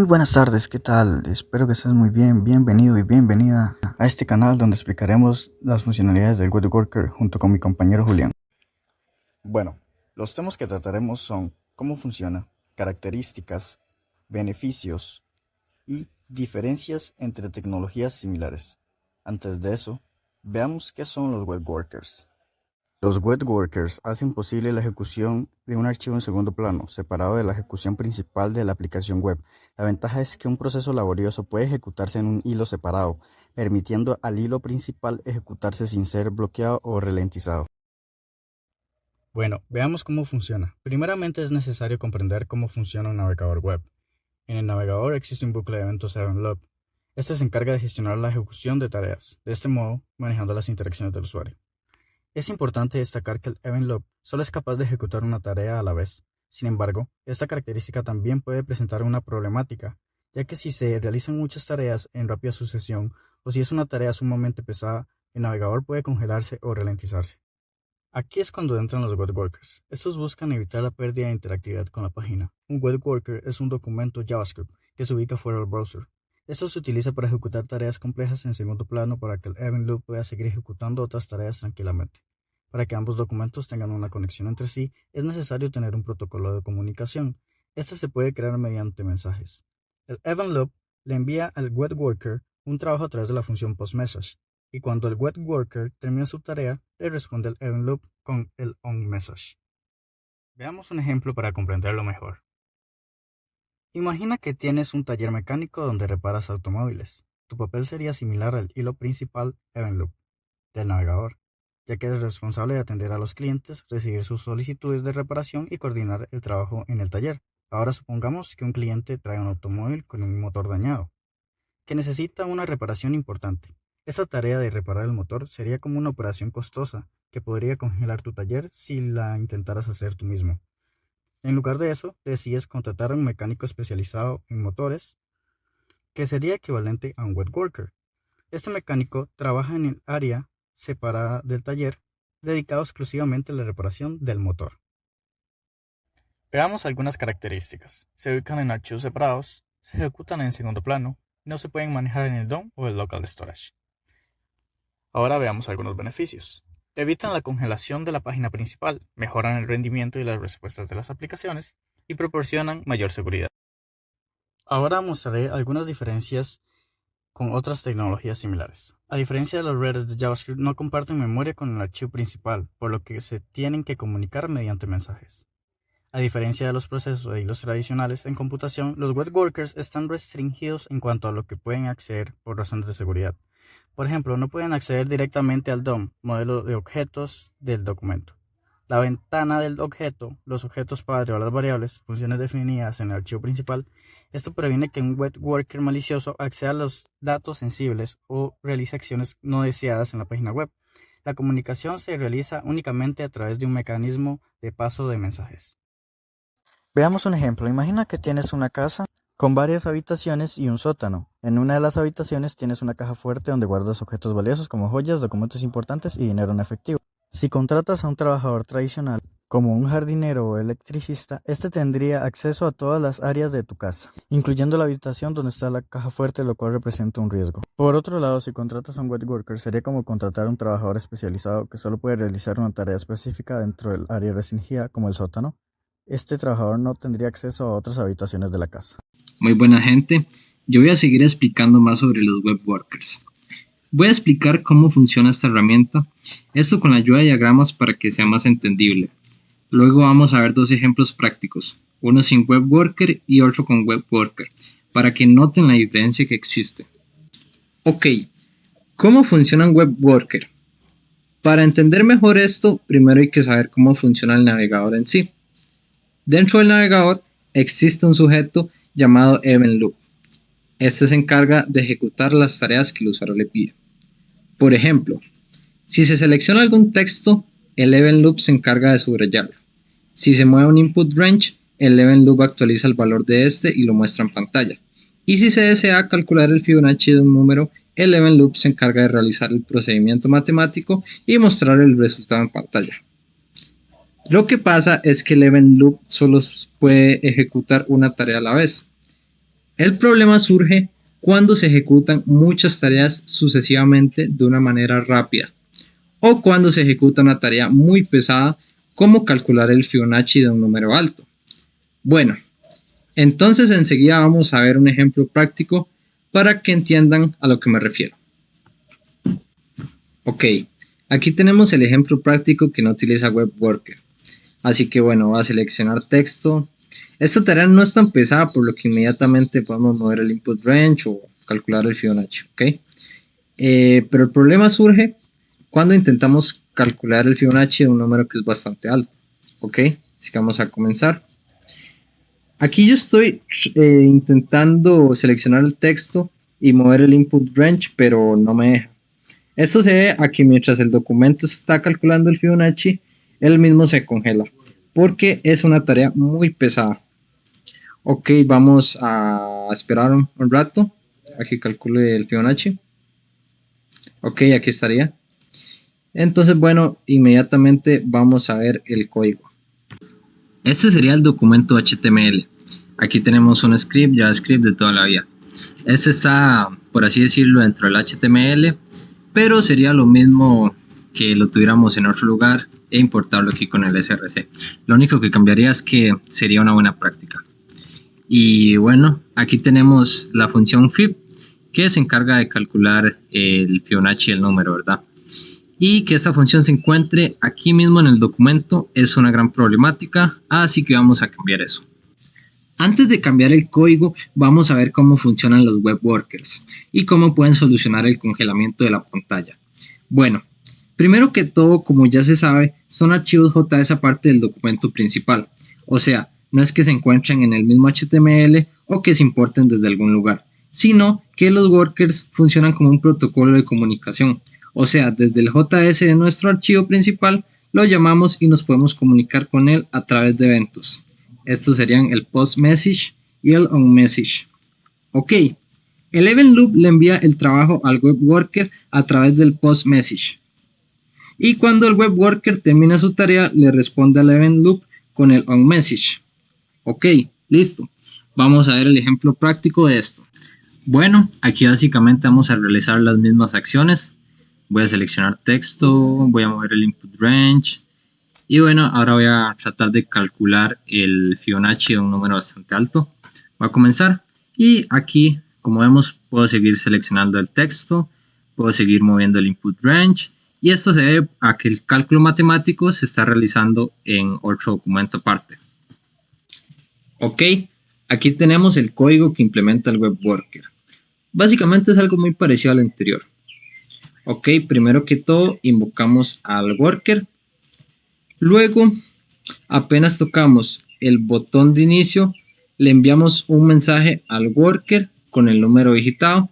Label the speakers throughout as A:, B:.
A: buenas tardes, ¿qué tal? Espero que estés muy bien. Bienvenido y bienvenida a este canal donde explicaremos las funcionalidades del Web Worker junto con mi compañero Julián. Bueno, los temas que trataremos son cómo funciona, características, beneficios y diferencias entre tecnologías similares. Antes de eso, veamos qué son los Web Workers. Los web workers hacen posible la ejecución de un archivo en segundo plano, separado de la ejecución principal de la aplicación web. La ventaja es que un proceso laborioso puede ejecutarse en un hilo separado, permitiendo al hilo principal ejecutarse sin ser bloqueado o ralentizado.
B: Bueno, veamos cómo funciona. Primeramente es necesario comprender cómo funciona un navegador web. En el navegador existe un bucle de eventos Event Loop. Este se encarga de gestionar la ejecución de tareas, de este modo manejando las interacciones del usuario. Es importante destacar que el Event Loop solo es capaz de ejecutar una tarea a la vez. Sin embargo, esta característica también puede presentar una problemática, ya que si se realizan muchas tareas en rápida sucesión o si es una tarea sumamente pesada, el navegador puede congelarse o ralentizarse. Aquí es cuando entran los web workers. Estos buscan evitar la pérdida de interactividad con la página. Un web worker es un documento JavaScript que se ubica fuera del browser. Esto se utiliza para ejecutar tareas complejas en segundo plano para que el event loop pueda seguir ejecutando otras tareas tranquilamente. Para que ambos documentos tengan una conexión entre sí, es necesario tener un protocolo de comunicación. Este se puede crear mediante mensajes. El event loop le envía al web worker un trabajo a través de la función postMessage, y cuando el web worker termina su tarea, le responde el event loop con el onMessage. Veamos un ejemplo para comprenderlo mejor. Imagina que tienes un taller mecánico donde reparas automóviles. Tu papel sería similar al hilo principal event loop del navegador, ya que eres responsable de atender a los clientes, recibir sus solicitudes de reparación y coordinar el trabajo en el taller. Ahora supongamos que un cliente trae un automóvil con un motor dañado, que necesita una reparación importante. Esta tarea de reparar el motor sería como una operación costosa que podría congelar tu taller si la intentaras hacer tú mismo. En lugar de eso, decides contratar a un mecánico especializado en motores, que sería equivalente a un web worker. Este mecánico trabaja en el área separada del taller, dedicado exclusivamente a la reparación del motor. Veamos algunas características. Se ubican en archivos separados, se ejecutan en segundo plano y no se pueden manejar en el DOM o el Local Storage. Ahora veamos algunos beneficios. Evitan la congelación de la página principal, mejoran el rendimiento y las respuestas de las aplicaciones y proporcionan mayor seguridad. Ahora mostraré algunas diferencias con otras tecnologías similares. A diferencia de los readers de JavaScript, no comparten memoria con el archivo principal, por lo que se tienen que comunicar mediante mensajes. A diferencia de los procesos de hilos tradicionales en computación, los web workers están restringidos en cuanto a lo que pueden acceder por razones de seguridad. Por ejemplo, no pueden acceder directamente al DOM, modelo de objetos del documento. La ventana del objeto, los objetos padre o las variables, funciones definidas en el archivo principal. Esto previene que un web worker malicioso acceda a los datos sensibles o realice acciones no deseadas en la página web. La comunicación se realiza únicamente a través de un mecanismo de paso de mensajes.
A: Veamos un ejemplo. Imagina que tienes una casa con varias habitaciones y un sótano. En una de las habitaciones tienes una caja fuerte donde guardas objetos valiosos como joyas, documentos importantes y dinero en efectivo. Si contratas a un trabajador tradicional, como un jardinero o electricista, este tendría acceso a todas las áreas de tu casa, incluyendo la habitación donde está la caja fuerte, lo cual representa un riesgo. Por otro lado, si contratas a un web worker, sería como contratar a un trabajador especializado que solo puede realizar una tarea específica dentro del área restringida, como el sótano. Este trabajador no tendría acceso a otras habitaciones de la casa.
C: Muy buena gente, yo voy a seguir explicando más sobre los web workers. Voy a explicar cómo funciona esta herramienta, esto con la ayuda de diagramas para que sea más entendible. Luego vamos a ver dos ejemplos prácticos, uno sin web worker y otro con web worker, para que noten la diferencia que existe. Ok, ¿cómo funciona un web worker? Para entender mejor esto, primero hay que saber cómo funciona el navegador en sí. Dentro del navegador existe un sujeto llamado Event Loop. Este se encarga de ejecutar las tareas que el usuario le pide. Por ejemplo, si se selecciona algún texto, el Event Loop se encarga de subrayarlo. Si se mueve un input range, el Event Loop actualiza el valor de este y lo muestra en pantalla. Y si se desea calcular el Fibonacci de un número, el Event Loop se encarga de realizar el procedimiento matemático y mostrar el resultado en pantalla. Lo que pasa es que el Event Loop solo puede ejecutar una tarea a la vez. El problema surge cuando se ejecutan muchas tareas sucesivamente de una manera rápida o cuando se ejecuta una tarea muy pesada como calcular el Fibonacci de un número alto. Bueno, entonces enseguida vamos a ver un ejemplo práctico para que entiendan a lo que me refiero. Ok, aquí tenemos el ejemplo práctico que no utiliza Web Worker. Así que bueno, voy a seleccionar texto. Esta tarea no es tan pesada, por lo que inmediatamente podemos mover el input range o calcular el Fibonacci, ¿ok? Pero el problema surge cuando intentamos calcular el Fibonacci de un número que es bastante alto, ¿ok? Así que vamos a comenzar. Aquí yo estoy intentando seleccionar el texto y mover el input range, pero no me deja. Esto se debe a que mientras el documento está calculando el Fibonacci, él mismo se congela, porque es una tarea muy pesada. Ok, vamos a esperar un rato a que calcule el Fibonacci. Ok, aquí estaría. Entonces, bueno, inmediatamente vamos a ver el código. Este sería el documento HTML. Aquí tenemos un script, JavaScript de toda la vida. Este está, por así decirlo, dentro del HTML, pero sería lo mismo que lo tuviéramos en otro lugar e importarlo aquí con el src. Lo único que cambiaría es que sería una buena práctica. Y bueno, aquí tenemos la función fib, que se encarga de calcular el Fibonacci del número, ¿verdad? Y que esta función se encuentre aquí mismo en el documento es una gran problemática, así que vamos a cambiar eso. Antes de cambiar el código, vamos a ver cómo funcionan los web workers y cómo pueden solucionar el congelamiento de la pantalla. Bueno, primero que todo, como ya se sabe, son archivos JS aparte del documento principal. O sea, no es que se encuentren en el mismo HTML o que se importen desde algún lugar, sino que los workers funcionan como un protocolo de comunicación. O sea, desde el JS de nuestro archivo principal lo llamamos y nos podemos comunicar con él a través de eventos. Estos serían el post message y el on message. Ok, el event loop le envía el trabajo al web worker a través del post message. Y cuando el web worker termina su tarea, le responde al event loop con el on message. Ok, listo. Vamos a ver el ejemplo práctico de esto. Bueno, aquí básicamente vamos a realizar las mismas acciones. Voy a seleccionar texto, voy a mover el input range. Y bueno, ahora voy a tratar de calcular el Fibonacci de un número bastante alto. Voy a comenzar y aquí, como vemos, puedo seguir seleccionando el texto, puedo seguir moviendo el input range y esto se debe a que el cálculo matemático se está realizando en otro documento aparte. Ok, aquí tenemos el código que implementa el web worker. Básicamente es algo muy parecido al anterior. Ok, primero que todo invocamos al worker. Luego, apenas tocamos el botón de inicio, le enviamos un mensaje al worker con el número digitado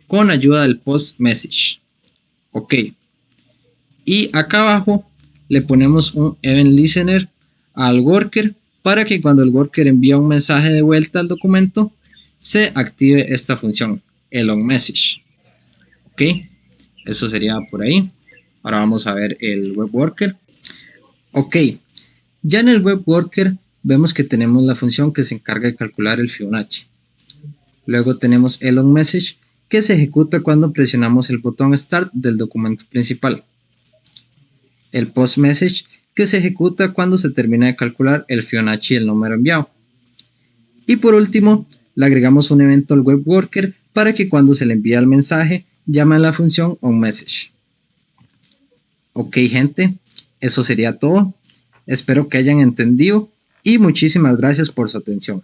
C: con ayuda del post message. Ok. Y acá abajo le ponemos un event listener al worker para que cuando el worker envía un mensaje de vuelta al documento se active esta función, el on message. Ok. Eso sería por ahí. Ahora vamos a ver el web worker. Ok, ya en el web worker vemos que tenemos la función que se encarga de calcular el Fibonacci. Luego tenemos el on message que se ejecuta cuando presionamos el botón start del documento principal. El post message que se ejecuta cuando se termina de calcular el Fibonacci del número enviado. Y por último, le agregamos un evento al web worker para que cuando se le envía el mensaje llame a la función onMessage. Ok, gente, eso sería todo. Espero que hayan entendido y muchísimas gracias por su atención.